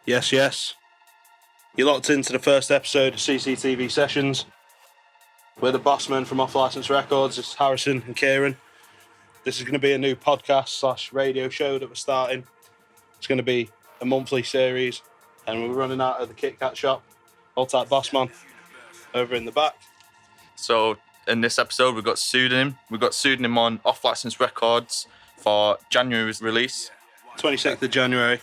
Yes, yes. You're locked into the first episode of CCTV Sessions. We're the Bossman from Off License Records. It's Harrison and Kieran. This is going to be a new podcast / radio show that we're starting. It's going to be a monthly series, and we're running out of the Kit Kat shop. Hold tight, Bossman, over in the back. So in this episode, we've got Pseudonym. We've got Pseudonym on Off License Records for January's release. 26th of January.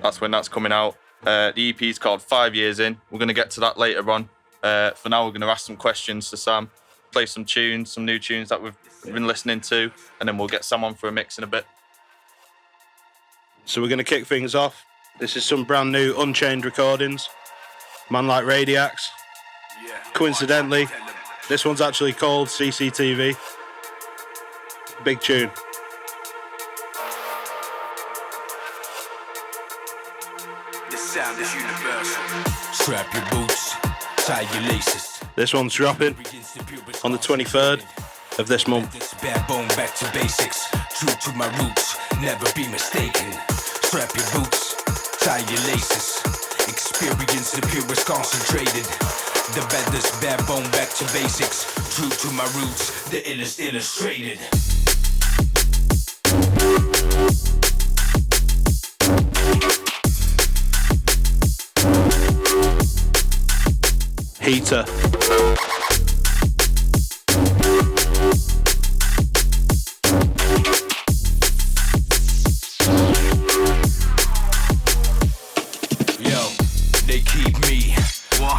That's when that's coming out. The EP is called 5 Years In. We're going to get to that later on. For now, we're going to ask some questions to Sam, play some tunes, some new tunes that we've been listening to, and then we'll get Sam on for a mix in a bit. So we're going to kick things off. This is some brand new Unchained recordings. Man like Radiax. Coincidentally, this one's actually called CCTV. Big tune. The sound is universal. Strap your boots, tie your laces. This one's dropping on the 23rd of this month. Backbone back to basics. True to my roots, never be mistaken. Strap your boots, tie your laces. Experience the purest concentrated. The baddest backbone back to basics. True to my roots, the illest illustrated. Heater.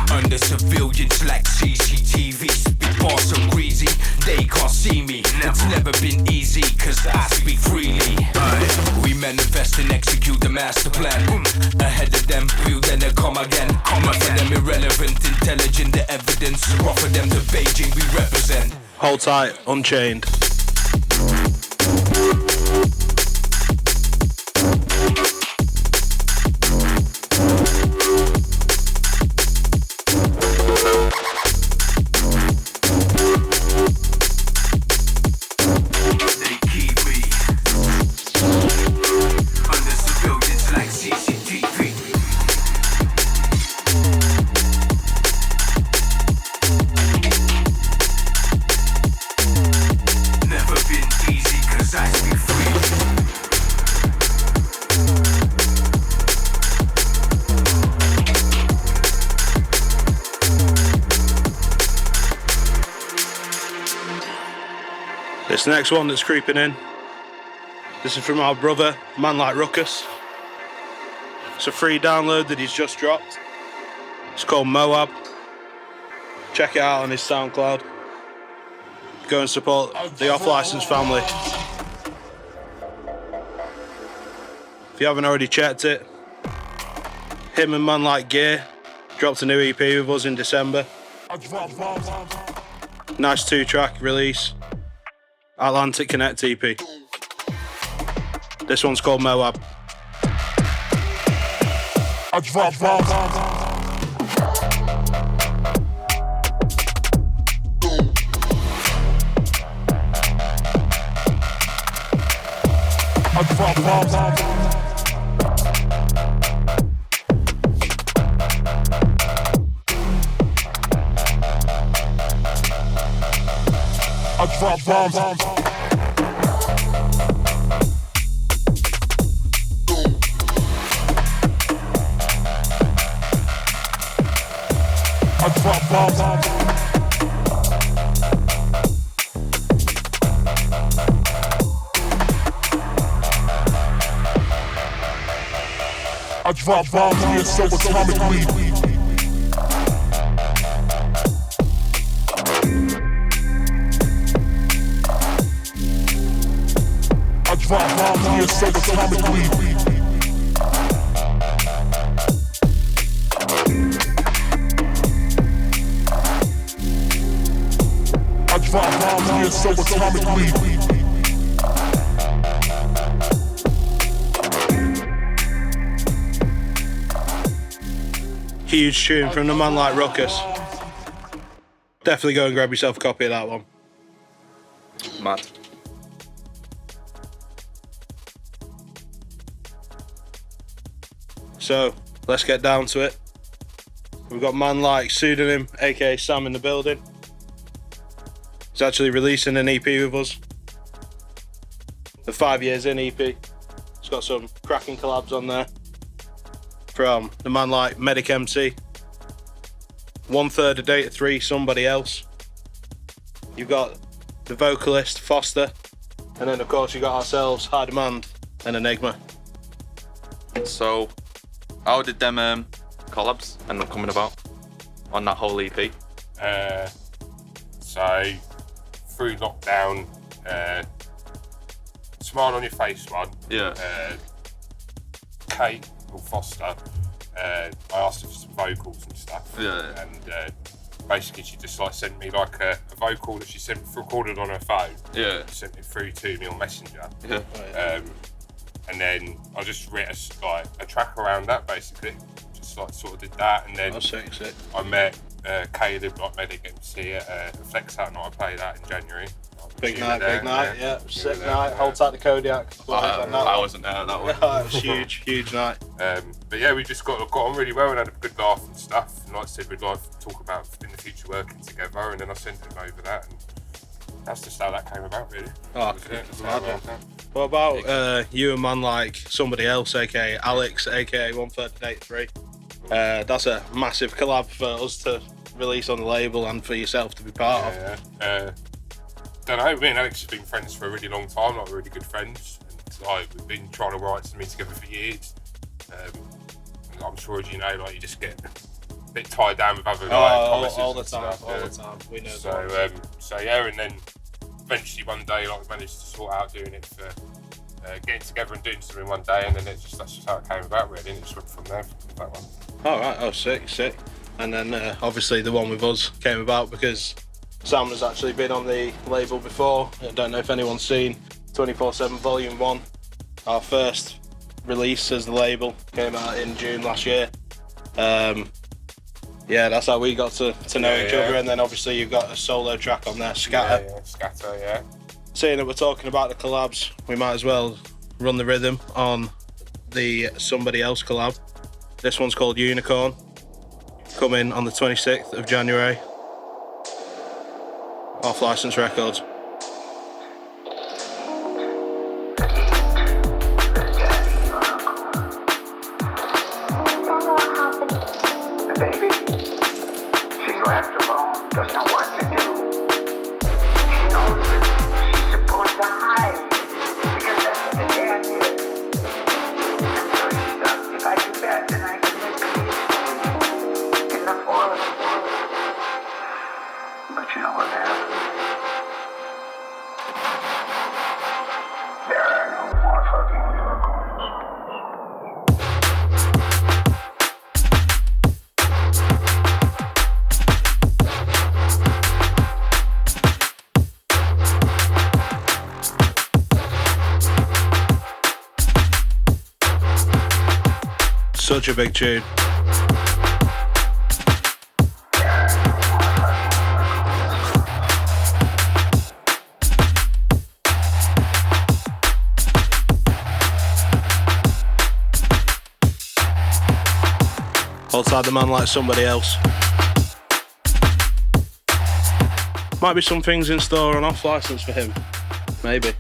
Under civilians like CCTV. Speak bars so greasy, they can't see me. It's never been easy, cause I speak freely. We manifest and execute the master plan. Ahead of them, we'll then come again. For them irrelevant, intelligent, the evidence. Offer them the Beijing we represent. Hold tight, Unchained. This next one that's creeping in, this is from our brother, Man Like Ruckus. It's a free download that he's just dropped. It's called M.O.A.B. Check it out on his SoundCloud. Go and support the off-license family. If you haven't already checked it, him and Man Like Gear dropped a new EP with us in December. Nice 2-track release. Atlantic Connect EP. This one's called M.O.A.B. I drop bombs. I drop bombs. I drop bombs. I drop bombs. I drop bombs here so atomically. I drop bombs here so atomically. Drop bombs here so atomically. Huge tune from the Man Like Ruckus. Definitely go and grab yourself a copy of that one. Mad. So, let's get down to it. We've got man like Pseudonym, aka Sam, in the building. He's actually releasing an EP with us. The 5 years in EP. It's got some cracking collabs on there. From the man like Medic MC, 1/3 of Data 3, Somebody Else. You've got the vocalist Foster, and then of course you got ourselves, High Demand and Enigma. So, how did them collabs end up coming about on that whole EP? So, through lockdown, Smile on Your Face one. Yeah. Kate or Foster, I asked her for some vocals and stuff. Yeah. And basically, she just like sent me like a vocal that she recorded on her phone. Yeah. Sent it through to me on Messenger. Yeah. And then I just wrote a track around that basically. Just like sort of did that, and then That's sick. I met Caleb, like Medic MC at Flex Out Night. I played that in January. Big night, yeah. Sick night. Hold tight the Kodiak. I wasn't there that one. It was huge night. But yeah, we just got on really well and had a good laugh and stuff. And like I said, we'd like to talk about in the future working together. And then I sent him over that, and that's just how that came about, really. Oh, what about you and man like Somebody Else, aka Alex, aka 1/3 of Date 3? That's a massive collab for us to release on the label and for yourself to be part of. Don't know, me and Alex have been friends for a really long time, like we're really good friends. And like we've been trying to write something together for years. And I'm sure, as you know, like you just get a bit tied down with other promises all the and time, stuff, all the time. We know so, that. So yeah, and then eventually one day, like we managed to sort out doing it for getting together and doing something one day, and then that's just how it came about, really. And it just went from there, from that one. All right, sick. And then obviously the one with us came about because Sam has actually been on the label before. I don't know if anyone's seen 24/7 Volume 1. Our first release as the label came out in June last year. Yeah, that's how we got to know each other. And then obviously you've got a solo track on there, Scatter. Yeah, Scatter, yeah. Seeing that we're talking about the collabs, we might as well run the rhythm on the Somebody Else collab. This one's called Unicorn, coming on the 26th of January. Off License Records. Baby, she grabs the phone, doesn't know what to do. She knows that she's supposed to hide because that's what the dad did. And so she thought, if I do that, then I can make peace in the forest. But you know what happened? There are no more fucking unicorns. Such a big tune. Outside the man like Somebody Else. Might be some things in store on Off License for him. Maybe.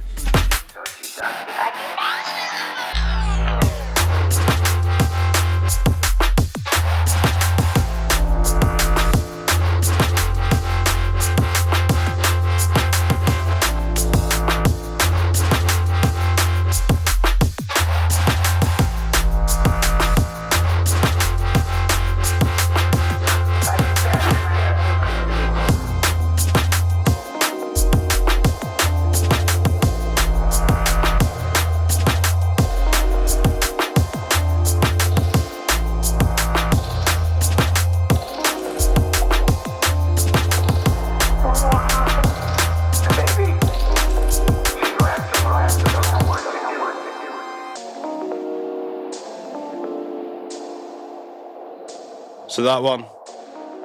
So that one,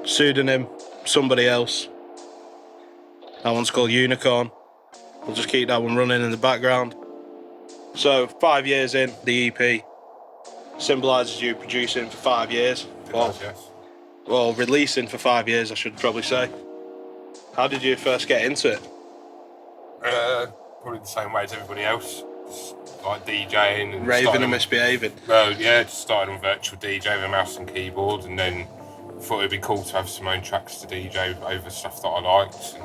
Pseudonym, Somebody Else. That one's called Unicorn. We'll just keep that one running in the background. So 5 years in, the EP. symbolises you producing for 5 years. Yes. Well, releasing for 5 years, I should probably say. How did you first get into it? Probably the same way as everybody else. Just like DJing and Raving and misbehaving. Well, yeah, just started on virtual DJ with a mouse and keyboard, and then thought it'd be cool to have some own tracks to DJ over stuff that I liked. And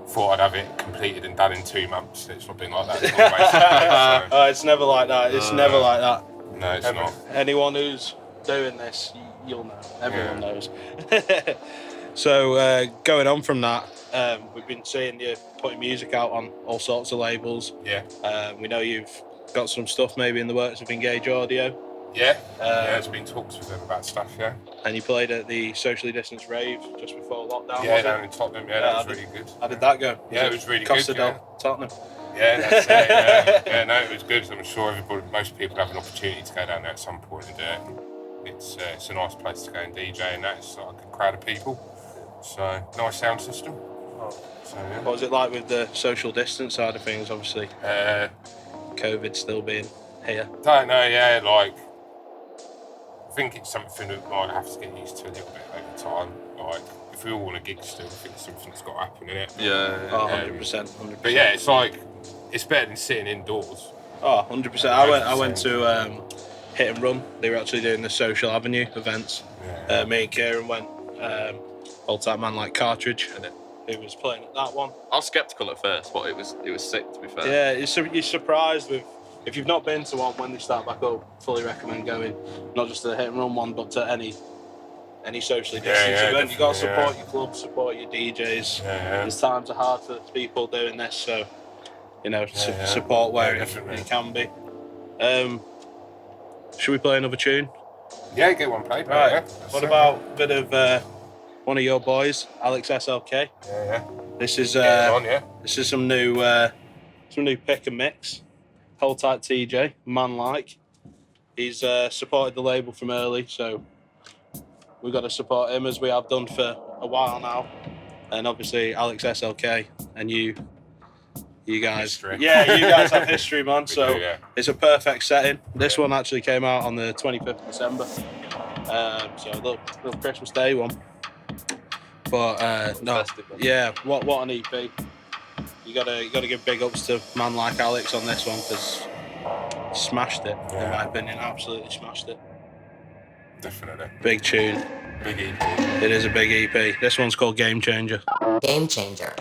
thought I'd have it completed and done in 2 months. It's not been like that at all, basically. So. It's never like that. It's never like that. No, it's not. Anyone who's doing this, you'll know. Everyone knows. So going on from that, we've been seeing you putting music out on all sorts of labels. Yeah. We know you've got some stuff maybe in the works with Engage Audio. Yeah. There's been talks with them about stuff, yeah. And you played at the socially distanced rave just before lockdown. Yeah, down in Tottenham. Yeah, that was really good. How did that go? Yeah, it was really Costa good. del Tottenham. Yeah, that's it. Yeah, no, it was good. I'm sure most people have an opportunity to go down there at some point and do it. It's a nice place to go and DJ, and that's like a crowd of people. So nice sound system. So, yeah. What was it like with the social distance side of things? Obviously, COVID still being here. Don't know. Yeah, like I think it's something that we might have to get used to a little bit over time. Like if we all want a gig still, I think it's something that's got to happen in it. Yeah. 100%. But yeah, it's like it's better than sitting indoors. 100%. I went to Hit and Run. They were actually doing the Social Avenue events. Yeah. Me and Kieran went. Old time man like Cartridge, who was playing at that one. I was sceptical at first, but it was sick, to be fair. Yeah, you're surprised with, if you've not been to one when they start back up, fully recommend going, not just to the Hit and Run one, but to any socially distanced event. You've got to support your club, support your DJs. These times are hard for people doing this, so, support where it can be. Should we play another tune? Yeah, get one played. Right. Yeah. What about a bit of one of your boys, Alex SLK? Yeah. This is This is some new pick and mix. Hold tight, TJ, man like. He's supported the label from early, so we've got to support him as we have done for a while now. And obviously Alex SLK and you guys. History. Yeah, you guys have history, man. So do, yeah. It's a perfect setting. This one actually came out on the 25th of December. So a little Christmas Day one. But no, yeah, what an EP. You gotta give big ups to man like Alex on this one, because smashed it, in my opinion. Absolutely smashed it. Definitely. Big tune. Big EP. It is a big EP. This one's called Game Changer. Game Changer.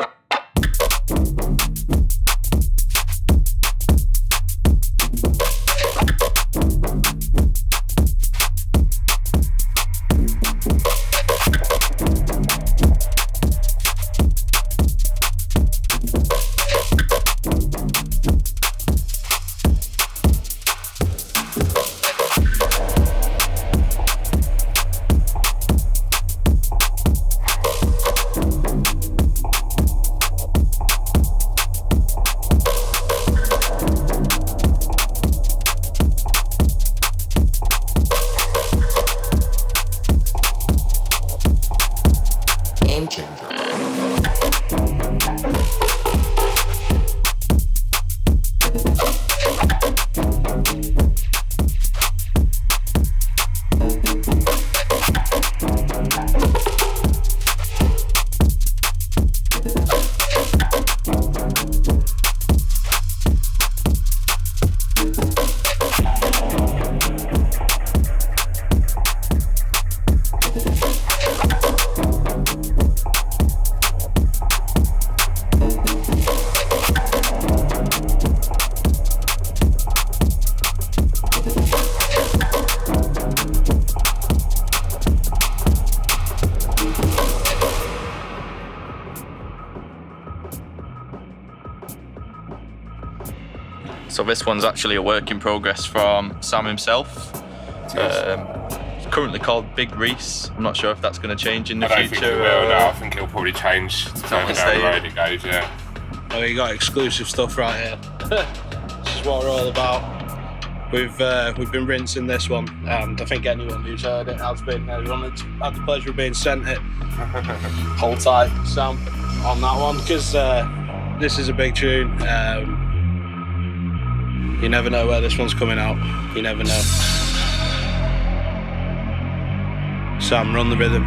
So this one's actually a work in progress from Sam himself. It's currently called Big Reese. I'm not sure if that's going to change in the I don't future. think it will, no. I think it'll probably change further down the road it goes, yeah. Oh, you got exclusive stuff right here. This is what we're all about. We've been rinsing this one, and I think anyone who's heard it has been. Anyone that's had the pleasure of being sent it, hold tight, Sam, on that one, because this is a big tune. You never know where this one's coming out. You never know. Sam, run the rhythm.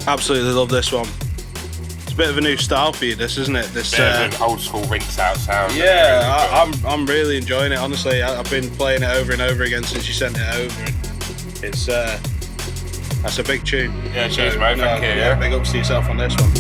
Absolutely love this one. It's a bit of a new style for you, this, isn't it? This Bit of an old school rinse out sound. yeah, I'm really enjoying it. Honestly, I've been playing it over and over again since you sent it over. And it's that's a big tune. Yeah, cheers, mate. Thank you. Yeah, big ups to yourself on this one.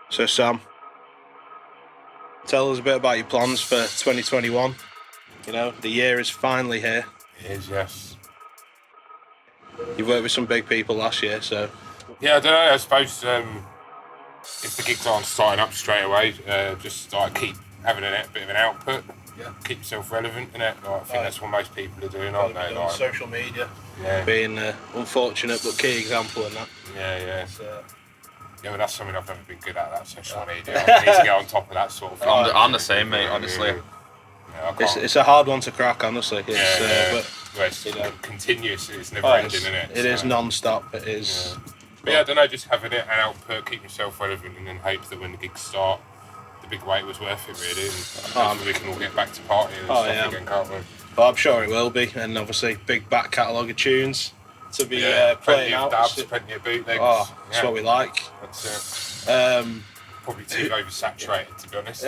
So Sam, tell us a bit about your plans for 2021. You know, the year is finally here. It is, yes. You've worked with some big people last year, so... Yeah, I don't know, I suppose if the gigs aren't starting up straight away, just like keep having a bit of an output, keep yourself relevant, innit? Like, I think that's what most people are doing, aren't they? Like, social media yeah. being an unfortunate but key example in that. Yeah. So, Yeah, well, that's something I've never been good at, that social media. I need to get on top of that sort of thing. I'm the same, mate, honestly. Yeah, I can't. it's a hard one to crack, honestly. It's, Yeah. But Well, it's you know. continuous, it's never ending, isn't it? It is non-stop, it is. But yeah, I don't know, just having it an output, keep yourself relevant, and then hope that when the gigs start, the big wait was worth it, really. And hopefully we can all get back to partying and stuff again, can't we? But I'm sure it will be, and obviously big back catalogue of tunes to be Plenty playing of out. dabs, plenty of bootlegs. Oh, that's what we like. That's it. Probably too oversaturated, to be honest.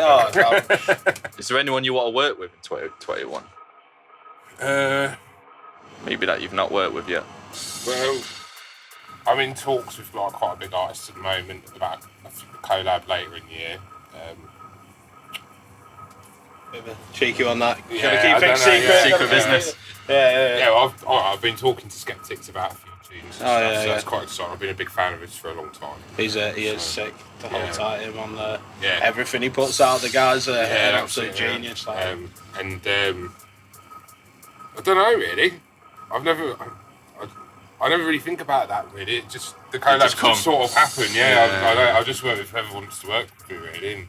Is there anyone you want to work with in 2021? Maybe that you've not worked with yet. Well, I'm in talks with like quite a big artist at the moment about a collab later in the year. Bit of a cheeky on that. Yeah, Gotta I keep things don't know, secret. Secret business. Yeah. Well, I've been talking to Skeptics about a few tunes and stuff, so that's yeah. quite exciting. I've been a big fan of his for a long time. He is sick. To hold tight him on everything he puts out. The guy's an absolute genius. Like. I don't know really. I never really think about that really. It just the collabs just sort of happen. I just work with whoever wants to work with me really. And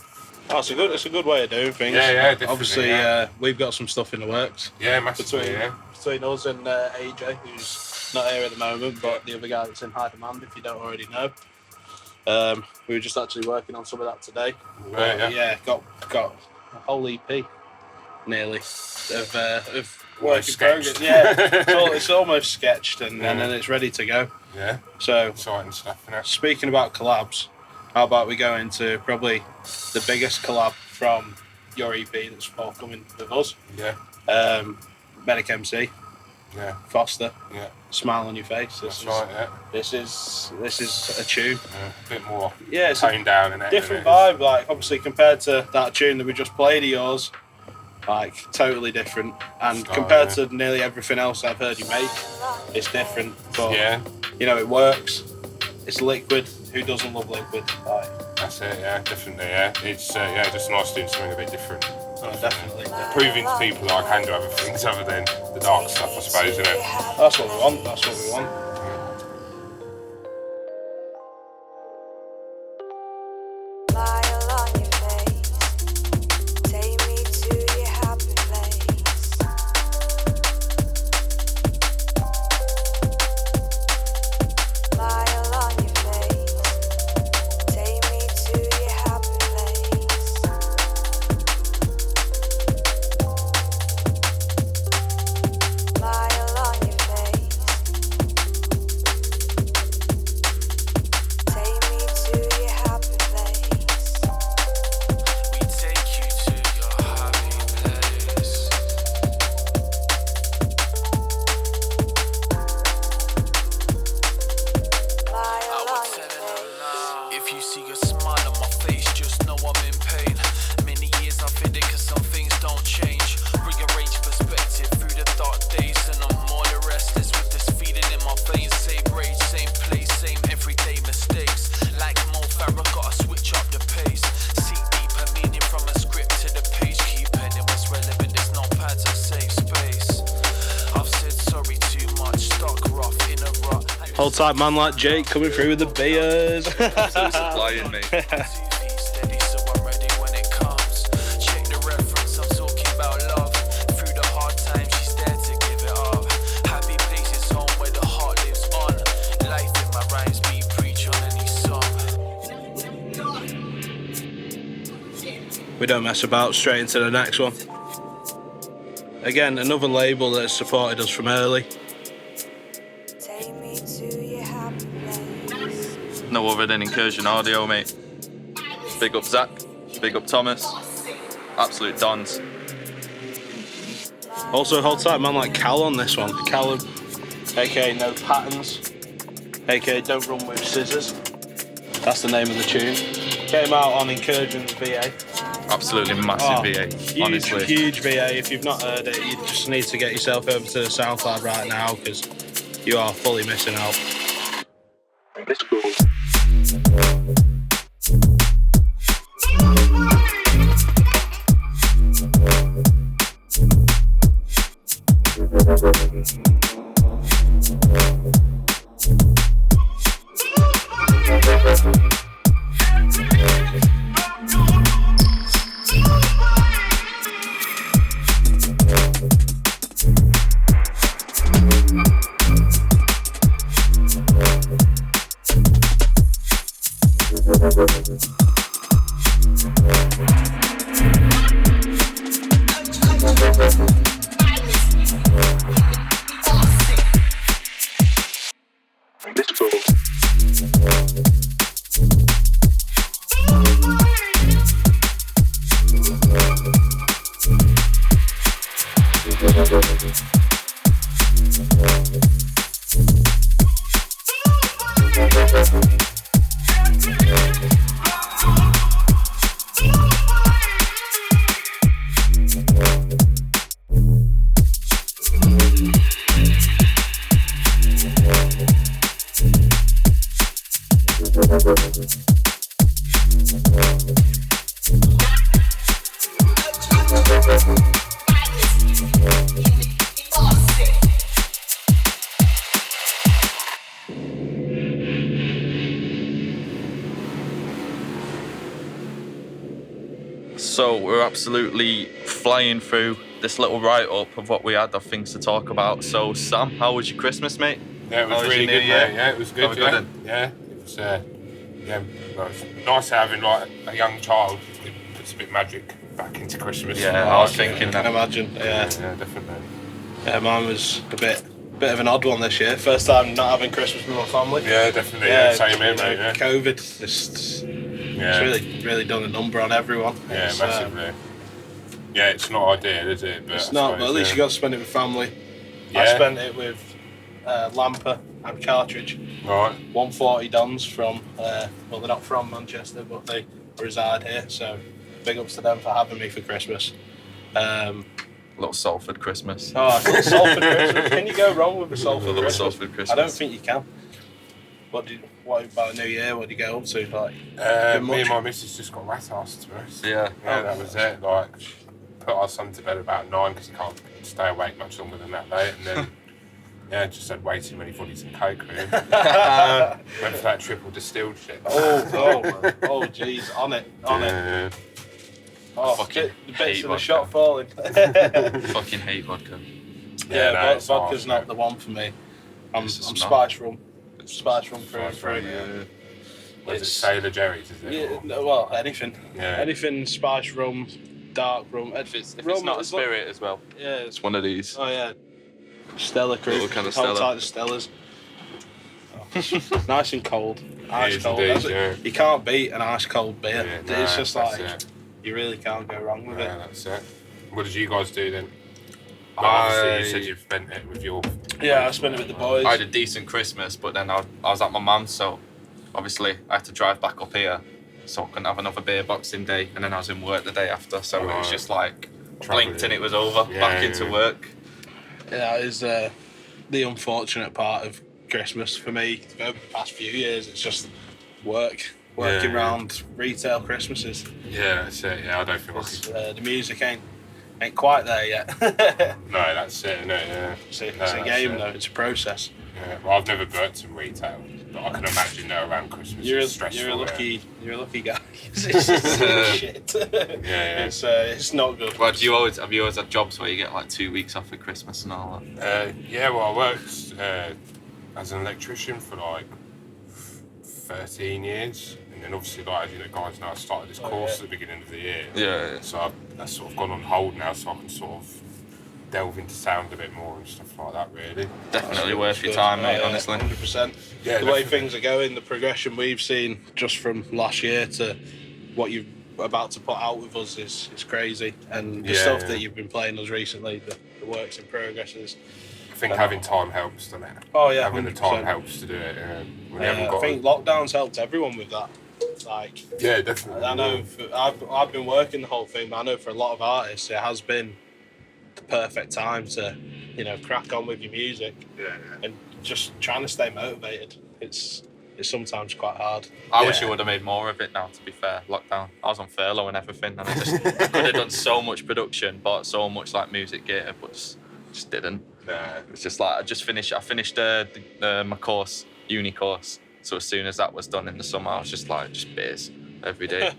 it's a good way of doing things. Yeah, definitely. Obviously, we've got some stuff in the works. Yeah, massively. Between us and AJ, who's not here at the moment, but the other guy that's in high demand, if you don't already know. We were just actually working on some of that today. Got a whole EP nearly of work in progress. Yeah, it's almost sketched and then it's ready to go. Yeah. So exciting stuff. Innit? Speaking about collabs, how about we go into probably the biggest collab from your EP that's forthcoming with us? Yeah. Medic MC. Yeah. Foster. Yeah. Smile on your face. That's right. Yeah. This is a tune. A bit more. Yeah, it's toned down in it. Different vibe, like obviously compared to that tune that we just played of yours, like totally different. And compared to nearly everything else I've heard you make, it's different. But you know, it works. It's liquid. Who doesn't love liquid? Like, that's it. Yeah, definitely. Yeah, it's just nice doing something a bit different. Definitely. Proving to people that I can do other things other than the dark stuff, I suppose, isn't it? That's what we want. Hold tight, man like Jake coming through with the beers. Absolutely supplying, mate. Steady, so I'm ready when it comes. Check the reference, I'm talking about love. Through the hard times, she's there to give it up. Happy places home where the heart lives on. Life in my rhymes, me preach on any song. We don't mess about, straight into the next one. Again, another label that has supported us from early. Take me to your happy place. No other than Incursion Audio, mate. Big up Zach, big up Thomas. Absolute dons. Also, hold tight, man like Cal on this one. Callum, aka No Patterns, aka Don't Run With Scissors. That's the name of the tune. Came out on Incursion's VA. Absolutely massive VA, honestly. Huge VA. If you've not heard it, you just need to get yourself over to the SoundCloud right now because you are fully missing out. So we're absolutely flying through this little write-up of what we had of things to talk about. So Sam, how was your Christmas, mate? Yeah, it was How really your good, New Year? mate. Yeah, it was good. Have a Yeah, good one? yeah, it was. Well, it's nice having like a young child. It puts a bit of magic back into Christmas. Yeah, I was thinking I can that. imagine. Yeah. Yeah, definitely. Yeah, mine was a bit of an odd one this year. First time not having Christmas with my family. Yeah, definitely. Yeah, same here, you know, mate. Yeah, COVID, it's really done a number on everyone. yeah, It's, massively. Yeah, it's not ideal, is it? But It's not, but at least you got to spend it with family. I Yeah. spent it with Lamper and Cartridge. Right. 140 Dons from, well, they're not from Manchester, but they reside here. So big ups to them for having me for Christmas. Little Salford Christmas. Oh, it's a little Salford Christmas. Can you go wrong with a Salford Little Christmas? Salford Christmas. I don't think you can. What about New Year? What do you go up to? Like, Me and my missus just got rat ass to us. Yeah. Yeah, that was it. Like, put our son to bed about 9 because he can't stay awake much longer than that late, and then yeah, just had way too many volleys and coke. Really. Went for that triple distilled shit. oh, jeez, on it. Yeah. Oh, Fucking the bits hate of the vodka. shot falling. Fucking hate vodka. Yeah, no, it's vodka's hard, not the one for me. I'm It's just not. spice rum. Spice rum through and Spice through. rum, yeah. Was it It's- Sailor Jerry's, is it? Yeah, Or- no, well, anything. Yeah. Anything spice rum, dark rum. If it's rum not a as well. spirit as well, Yeah, it's one of these. oh yeah. Stella crew. Little kind of Hold Stella. tight the Stellas. Oh, nice and cold. Ice is cold. indeed, That's it. yeah. You can't beat an ice cold beer. Yeah, It's nah, just that's like, it. you really can't go wrong with Yeah, it. that's it. What did you guys do then? Well, obviously, you said you spent it with your. Yeah, I spent it with the boys. I had a decent Christmas, but then I was at my mum's, so obviously I had to drive back up here, so I couldn't have another beer Boxing Day, and then I was in work the day after, so it was Right. just like Travelling. blinked and it was over, Yeah, back into yeah. work. Yeah, it is the unfortunate part of Christmas for me. Over the past few years, it's just working Yeah. around retail Christmases. Yeah, that's it. Yeah, I don't think I It's, could. the music ain't quite there yet. No, that's it. No, yeah. It's a No, that's game it. though. It's a process. Yeah, well, I've never worked in retail, but I can imagine that around Christmas it's stressful. You're a lucky guy. It's shit. Yeah. It's not good. Well, have you always had jobs where you get like 2 weeks off for Christmas and all that? Yeah, well, I worked as an electrician for like 13 years. And then obviously, like, as you know, guys know, I started this course at the beginning of the year. Yeah. So that's sort of gone on hold now, so I can sort of delve into sound a bit more and stuff like that, really. Definitely worth your time, mate, honestly. 100%. Yeah, the way things are going, the progression we've seen just from last year to what you're about to put out with us is crazy. And the stuff that you've been playing us recently, the works in progress is... I think having time helps, doesn't it? Oh, yeah, having 100%. the time helps to do it. I think lockdown's helped everyone with that. Like, yeah, definitely. I know I've been working the whole thing, but I know for a lot of artists it has been the perfect time to, crack on with your music. And just trying to stay motivated. It's sometimes quite hard. I wish I would have made more of it now, to be fair. Lockdown. I was on furlough and everything, and I could have done so much production, bought so much like music gear, but just didn't. It's just like I finished my course, uni course. So as soon as that was done in the summer, I was just beers every day.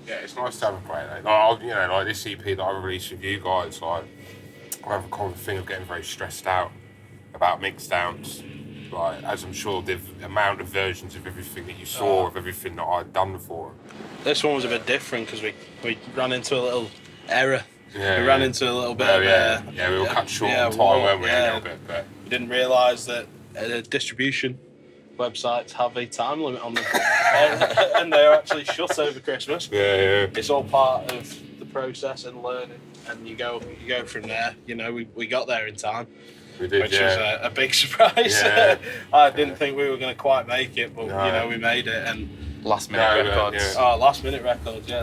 Yeah, it's nice to have a break. Like this EP that I released with you guys, like I have a common thing of getting very stressed out about mixdowns. Like, as I'm sure the amount of versions of everything that you saw, of everything that I'd done before. This one was a bit different because we ran into a little error. Yeah, we ran into a little bit of... we were cut short on time, weren't we, a little bit. But we didn't realise that distribution websites have a time limit on them. And they're actually shut over Christmas. Yeah. It's all part of the process and learning. And you go from there. We got there in time. We did, which is a big surprise. Yeah. I didn't think we were going to quite make it, but we made it. And last minute records. Yeah. Oh, last minute records. Yeah,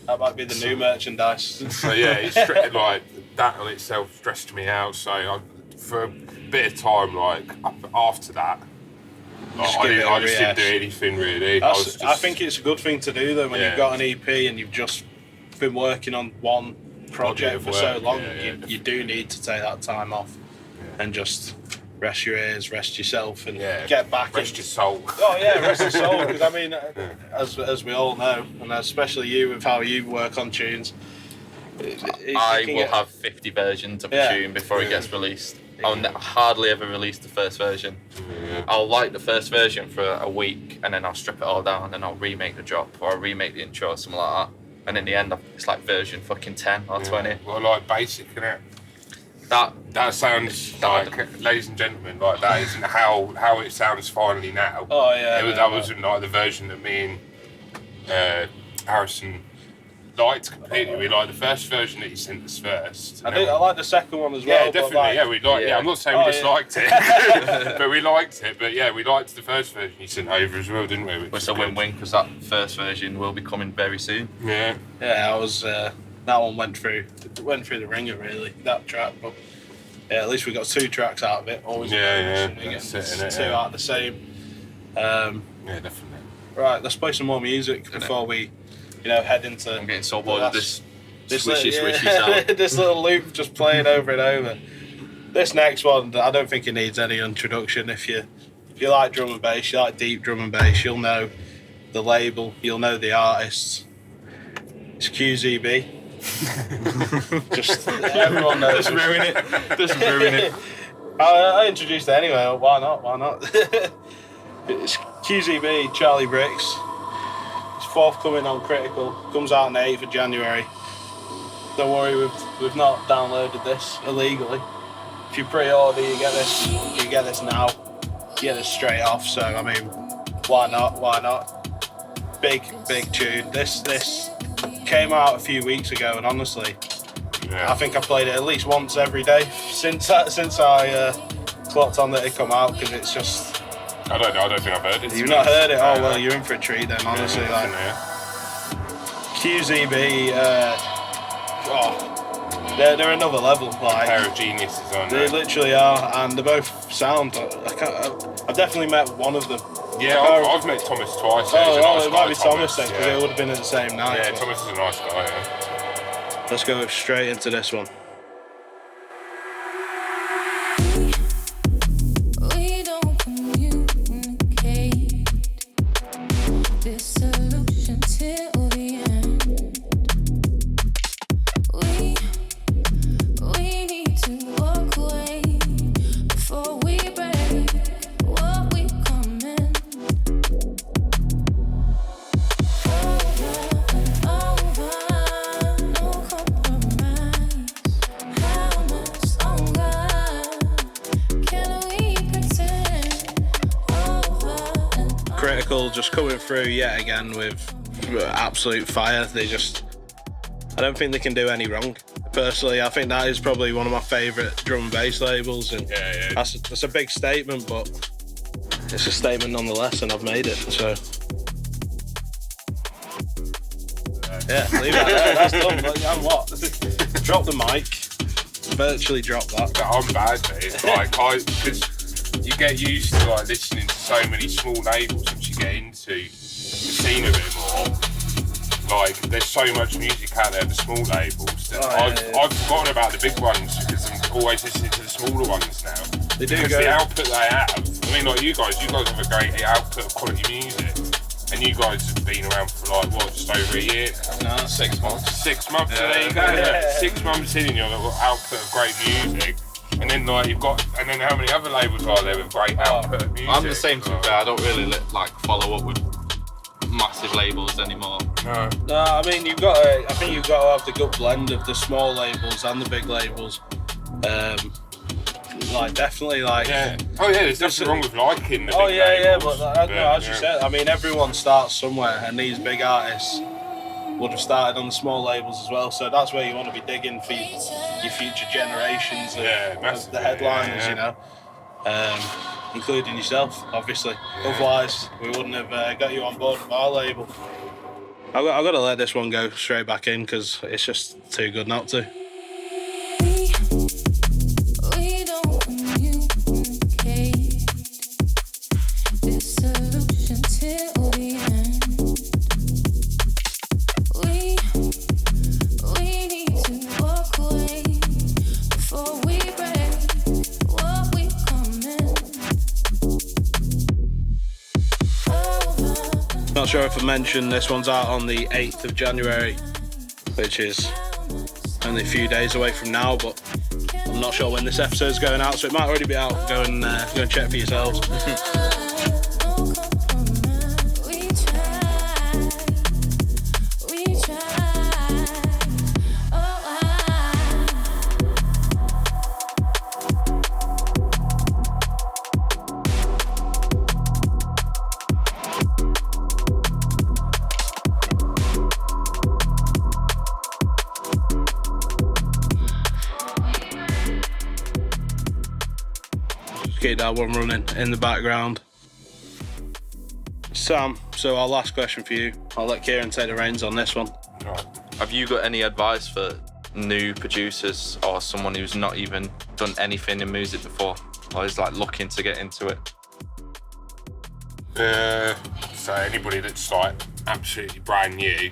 that might be the new merchandise. So yeah, like that on itself stressed me out. So for a bit of time, like after that, I just didn't do anything really. I think it's a good thing to do though when you've got an EP and you've just been working on one project for so long. You do need to take that time off and just rest your ears, rest yourself, and get back. Rest your soul. Oh yeah, rest your soul. Because I mean, as we all know, and especially you with how you work on tunes, I will have 50 versions of a tune before it gets released. I'll hardly ever release the first version. I'll like the first version for a week, and then I'll strip it all down, and I'll remake the drop, or I'll remake the intro, or something like that. And in the end, it's like version fucking 10 or 20. Well, like basic, innit? That sounds like, ladies and gentlemen, like that isn't how it sounds finally now. Oh yeah. That wasn't like the version that me and Harrison liked completely. We liked the first version that you sent us first. I like the second one as well. Yeah, definitely. We liked. Yeah, I'm not saying we disliked it, but we liked it. But yeah, we liked the first version you sent over as well, didn't we? It's a win-win because that first version will be coming very soon. Yeah. Yeah, I was. That one went through the ringer really. That track, but yeah, at least we got 2 tracks out of it. Always. Two out of the same. Yeah, definitely. Right, let's play some more music before we, head into. I'm getting so bored of this swishy sound. This little loop just playing over and over. This next one, I don't think it needs any introduction. If you like drum and bass, you like deep drum and bass, you'll know the label, you'll know the artists. It's QZB. Just everyone knows. Just ruin it. I introduced it anyway. Why not? It's QZB, Charlie Bricks. It's forthcoming on Critical. Comes out on the 8th of January. Don't worry, we've not downloaded this illegally. If you pre-order, you get this. You get this now. You get this straight off. So I mean, why not? Big tune. This came out a few weeks ago, and honestly, I think I played it at least once every day since I clocked on that it come out, because it's just. I don't think I've heard it. You've not heard it? Oh well, you're in for a treat then. Honestly, QZB. They're another level. Like, a pair of geniuses, aren't they? They literally are, and they both sound. I've definitely met one of them. Yeah, I've met Thomas twice. It might be Thomas then, because it would have been at the same night. Yeah, Thomas is a nice guy. Yeah. Let's go straight into this one. We just coming through yet again with absolute fire. I don't think they can do any wrong. Personally, I think that is probably one of my favourite drum and bass labels, and that's a big statement, but it's a statement nonetheless, and I've made it. So yeah, leave that there. That's done. Like, what? Drop the mic. Virtually drop that. I'm bad, mate. Like, because you get used to like listening to so many small labels once you get into the scene a bit more. Like, there's so much music out there, the small labels, that I've forgotten about the big ones because I'm always listening to the smaller ones now. They do because the output they have, I mean, like you guys have a great output of quality music, and you guys have been around for like, what, just over a year? No, 6 months. 6 months, so there you go. 6 months in and you've got output of great music. And then like and then how many other labels are there with great output of music? I'm the same, to be fair. I don't really like follow up with massive labels anymore. No, I mean I think you've got to have the good blend of the small labels and the big labels. Like definitely like. Yeah. Oh yeah, there's nothing wrong with liking the big labels. But as you said, I mean everyone starts somewhere, and these big artists would have started on the small labels as well. So that's where you want to be digging for your future generations of the headliners, you know. Including yourself, obviously. Yeah. Otherwise, we wouldn't have got you on board with our label. I've got to let this one go straight back in because it's just too good not to. We don't communicate this solution till the end. We need to walk away before we break what we come in. Not sure if I mentioned this one's out on the 8th of January, which is only a few days away from now, but I'm not sure when this episode's going out, so it might already be out. Go and check for yourselves. Keep that one running in the background. Sam, so our last question for you. I'll let Kieran take the reins on this one. Right. Have you got any advice for new producers or someone who's not even done anything in music before, or is like looking to get into it? So anybody that's like absolutely brand new,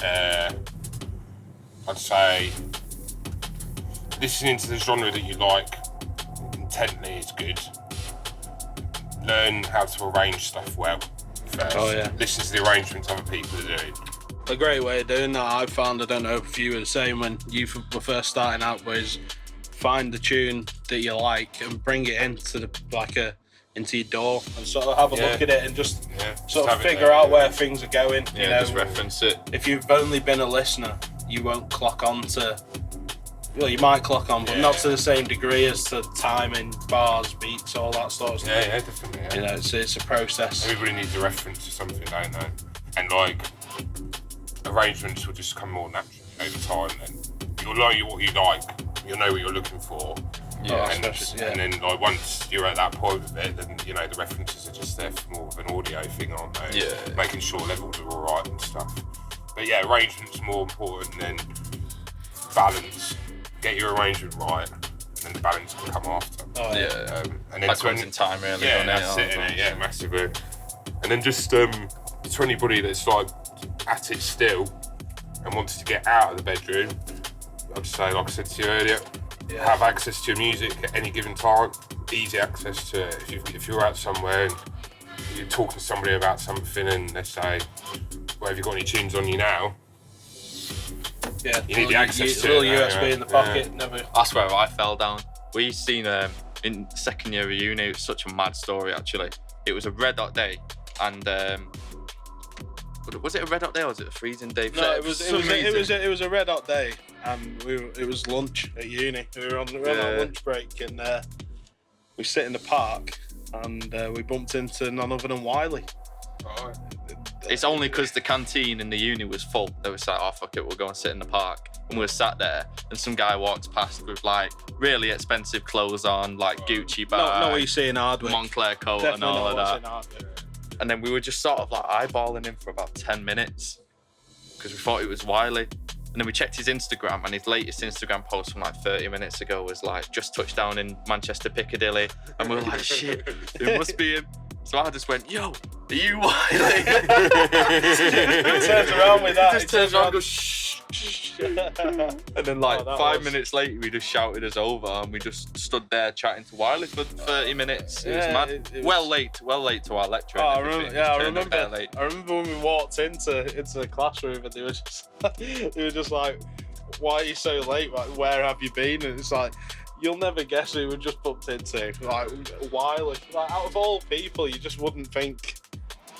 I'd say listening to the genre that you like intently is good. Learn how to arrange stuff well first. Listen to the arrangements other people are doing. A great way of doing that, I've found, I don't know if you were the same when you were first starting out, was find the tune that you like and bring it into into your DAW and sort of have a look at it and just sort of figure out where things are going. Yeah, you know, just reference it. If you've only been a listener, you won't clock on to. Well, you might clock on, but not to the same degree as to timing, bars, beats, all that sort of stuff. Yeah, definitely. Yeah. You know, it's a process. Everybody needs a reference to something, don't they? And like, arrangements will just come more naturally over time, and you'll know what you like, you'll know what you're looking for. Yeah, and then like once you're at that point of it, then you know the references are just there for more of an audio thing, aren't they? Yeah. Making sure levels are all right and stuff. But yeah, arrangement's more important than balance. Get your arrangement right, and then the balance can come after. And then that comes in time, really. Yeah, that's it. Yeah, massively. And then just to anybody that's like at it still and wants to get out of the bedroom, I'd say, like I said to you earlier, have access to your music at any given time. Easy access to it. If you're out somewhere and you're talking to somebody about something, and they say, "Well, have you got any tunes on you now?" Yeah, you need the access to a little it, USB in the pocket. Never. That's where I fell down. We seen in second year of uni. It was such a mad story, actually. It was a red hot day, and was it a red hot day or was it a freezing day? No, it was a red hot day, and it was lunch at uni. We were on our lunch break, and we sit in the park, and we bumped into none other than Wiley. Oh, It's only because the canteen in the uni was full. They were like, oh, fuck it, we'll go and sit in the park. And we were sat there, and some guy walks past with, like, really expensive clothes on, like Gucci bag, Not what you see in Hardwick. Moncler coat, Definitely and all not of what's that. in Hardwick. And then we were just sort of, like, eyeballing him for about 10 minutes because we thought it was wily. And then we checked his Instagram, and his latest Instagram post from, like, 30 minutes ago was, like, just touched down in Manchester, Piccadilly. And we were like, shit, it must be him. So I just went, yo, are you Wiley? He turns around with that. He just turns around and goes, shh, shh. And then, like, that 5 was- minutes later, he just shouted us over, and we just stood there chatting to Wiley for 30 minutes. It was Yeah, mad. it was- Well late to our lecture. Oh, I and everything. remember. Yeah, I Just turned up remember. there late. I remember when we walked into the classroom and they were just like, "Why are you so late? Like, where have you been?" And it's like, you'll never guess who we just bumped into. Like, Wiley. Like, out of all people, you just wouldn't think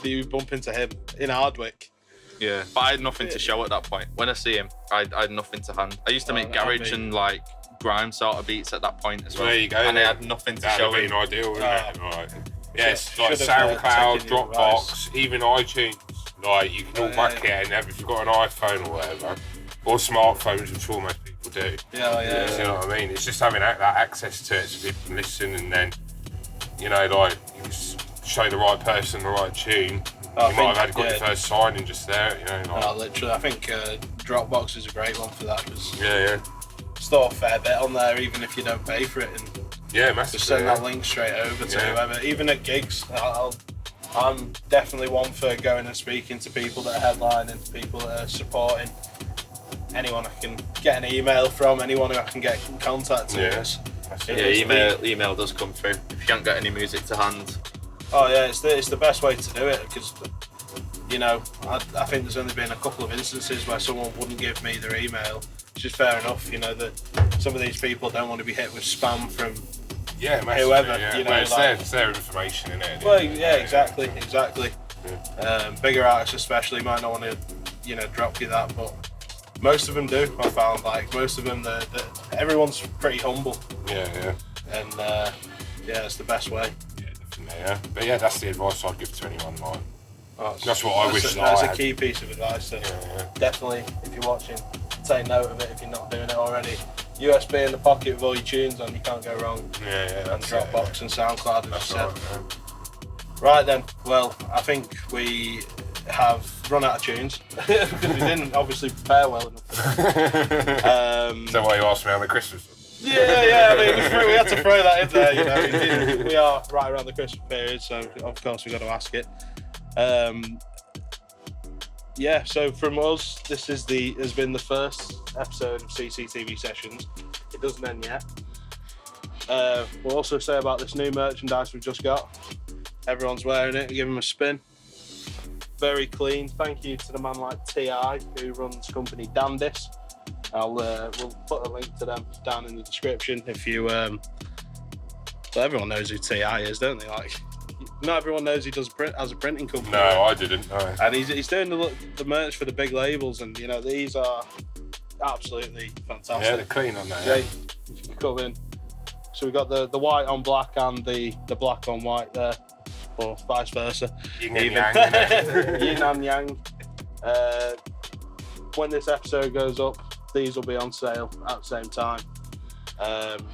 that you'd bump into him in Hardwick. Yeah, but I had nothing to show at that point. When I see him, I had nothing to hand. I used to make garage and like grime sort of beats at that point as well. There you go. And I then. had nothing to That'd show have him. been ideal, wouldn't it? Like, yes, like should have, SoundCloud, taken your Dropbox, even iTunes. Like, you can all back it and if you've got an iPhone or whatever, or smartphones, which almost people do. Yeah. You know what I mean? It's just having that access to it so people can listen, and then, you know, like, you just show the right person the right tune. I You might have think, got your first signing just there, you know. Like, Literally, I think Dropbox is a great one for that because yeah. store a fair bit on there, even if you don't pay for it, and Yeah, massively. just send yeah. that link straight over to Yeah. whoever. Even at gigs, I'm definitely one for going and speaking to people that are headlining, people that are supporting. Anyone I can get an email from, anyone who I can get in contact with. Yeah. Yeah, email does come through. If you can't get any music to hand. Oh yeah, it's the best way to do it because, you know, I think there's only been a couple of instances where someone wouldn't give me their email, which is fair enough. You know that some of these people don't want to be hit with spam from. Yeah, massively, whoever, yeah. you know, Well, like- it's their information, isn't it? Well, yeah, exactly. Bigger artists especially might not want to, you know, drop you that, but most of them do. I found like most of them, everyone's pretty humble, Yeah. and yeah, it's the best way. Yeah, definitely, yeah. But yeah, that's the advice I'd give to anyone, like. Oh, That's what I wish that That's I a had. key piece of advice. So Yeah. definitely, if you're watching, take note of it if you're not doing it already. USB in the pocket with all your tunes on, you can't go wrong. Yeah, And that's it, Dropbox and SoundCloud, as you That's said. right, yeah. Right then, well, I think we have run out of tunes because we didn't obviously prepare well enough. Is that why you asked me on the Christmas? Yeah, I mean, we had to throw that in there, you know. We are right around the Christmas period, so of course we've got to ask it. Yeah, so from us, this has been the first episode of CCTV Sessions. It doesn't end yet. We'll also say about this new merchandise we've just got. Everyone's wearing it. Give them a spin. Very clean. Thank you to the man like T.I. who runs company Dandis. We'll put a link to them down in the description if you. Well, everyone knows who T.I. is, don't they? Like, not everyone knows he does as a printing company. No, I didn't. No. And he's doing the merch for the big labels, and you know these are absolutely fantastic. Yeah, they're clean on that. Jay, if you come in. So we've got the white on black and the black on white there, or vice versa. Yin and Even. yang, innit? Yin and yang. When this episode goes up, these will be on sale at the same time.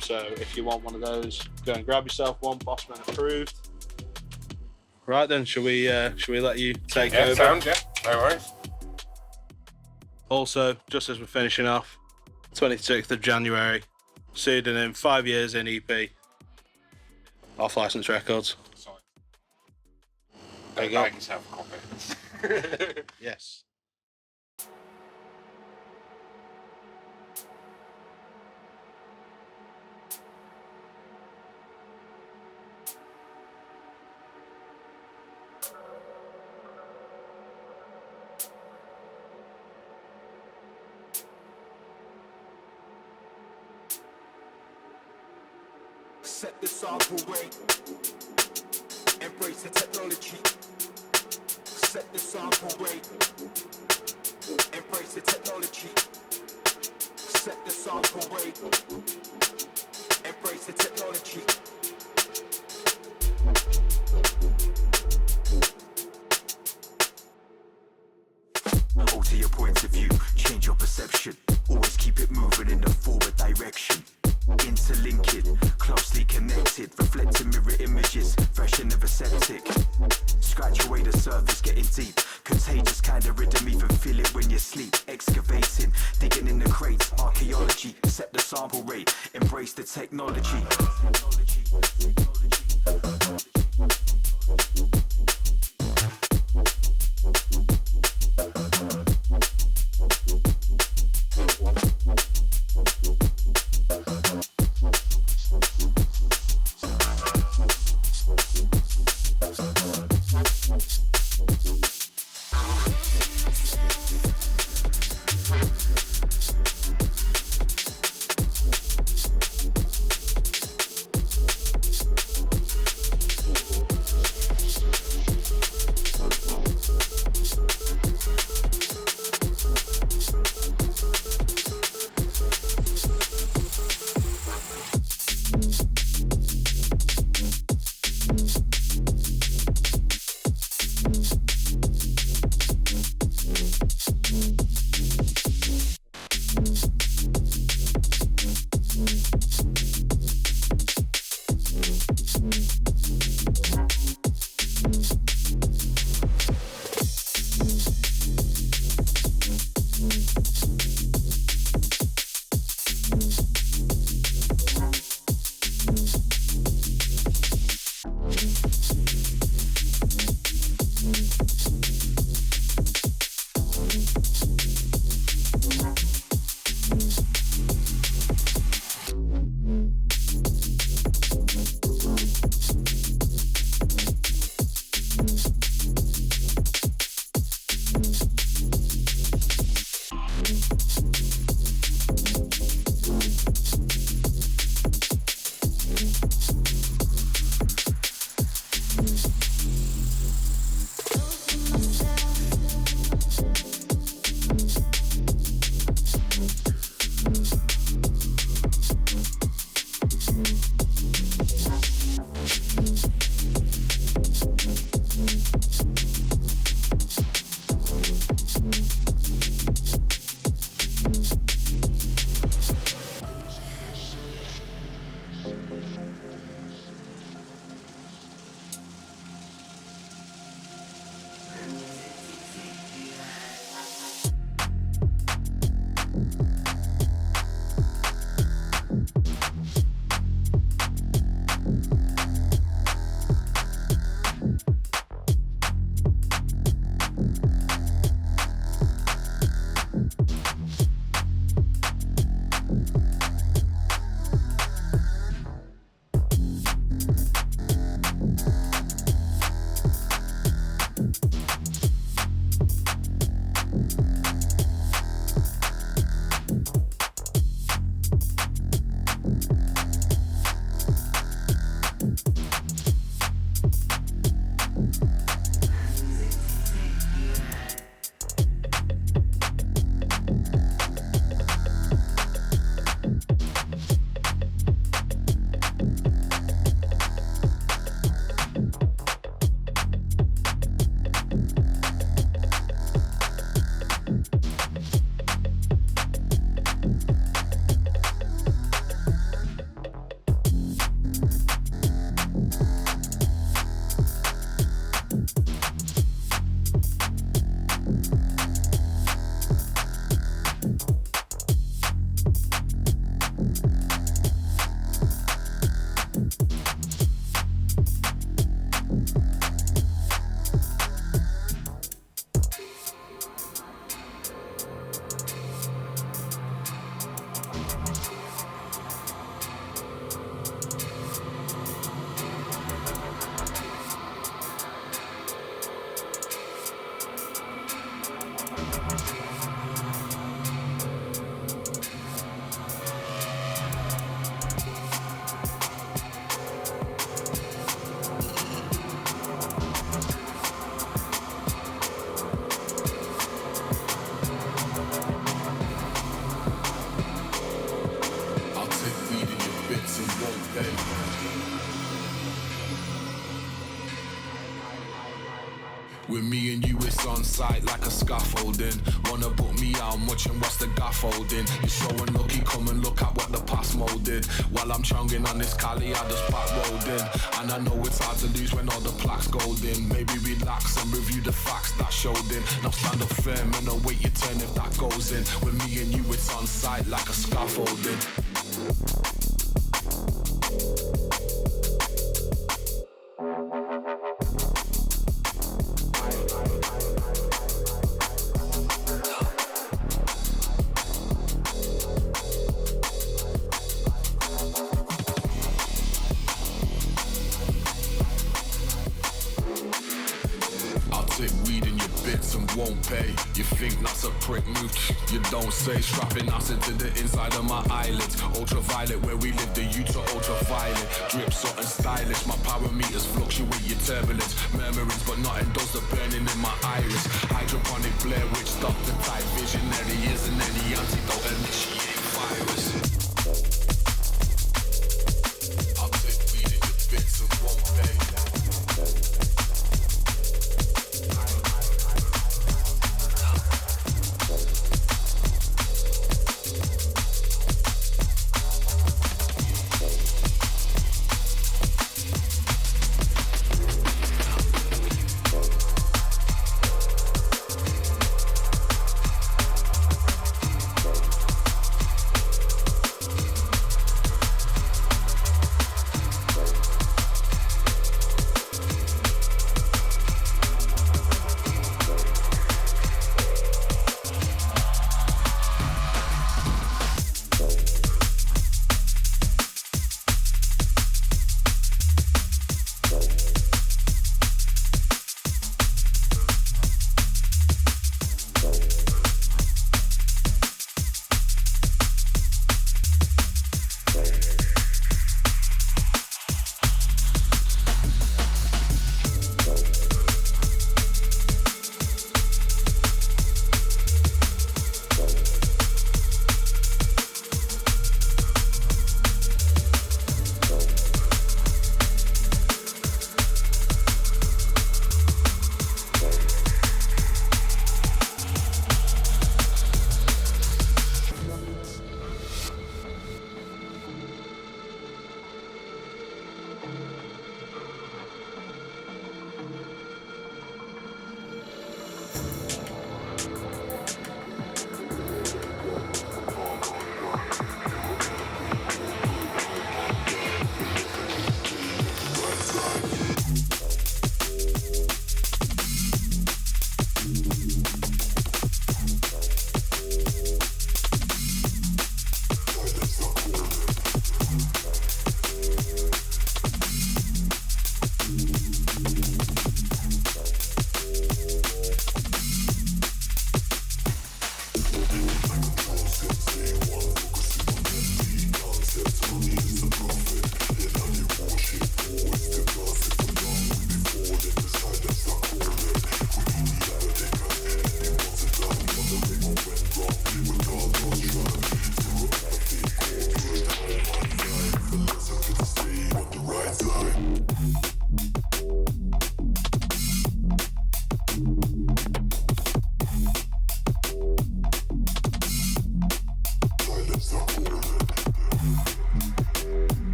So if you want one of those, go and grab yourself one. Bossman approved. Right then, shall we let you take Yeah, over? sound, yeah. No worries. Also, just as we're finishing off, 26th of January, Pseudonym, 5 years in EP, off license records. Sorry. There you Don't go. make yourself a copy. Yes. Set the sample rate. Embrace the technology. Set the sample rate. Embrace the technology. Set the sample rate. Embrace the technology. moving in the forward direction. Interlinking, closely connected, reflecting mirror images, fresh and never septic. Scratch away the surface, getting deep. Contagious kind of rhythm, even feel it when you sleep. Excavating, digging in the crates, archaeology. Set the sample rate, embrace the technology. With me and you, it's on sight like a scaffolding. Wanna book me out, I'm watching what's the gaffholding. You're so unlucky, come and look at what the past molded. While I'm chunging on this Cali, I just back rolled in. And I know it's hard to lose when all the plaques golden. Maybe relax and review the facts that showed in. Now stand up firm and await your turn if that goes in. With me and you, it's on sight like a scaffolding. Won't pay. You think that's a prick move? You don't say. Strapping acid to the inside of my eyelids. Ultraviolet, where we live, the U to ultraviolet. Drip something stylish. My parameters fluctuate your turbulence. Murmurings, but not endorse the burning in my iris. Hydroponic Blair Witch, doctor type visionary. Isn't any antidote initiate virus. I'll take weed in your bits and won't pay.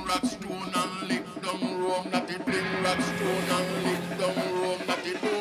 rock stone and lick down Rome, that it bring rock stone and lick down Rome, that it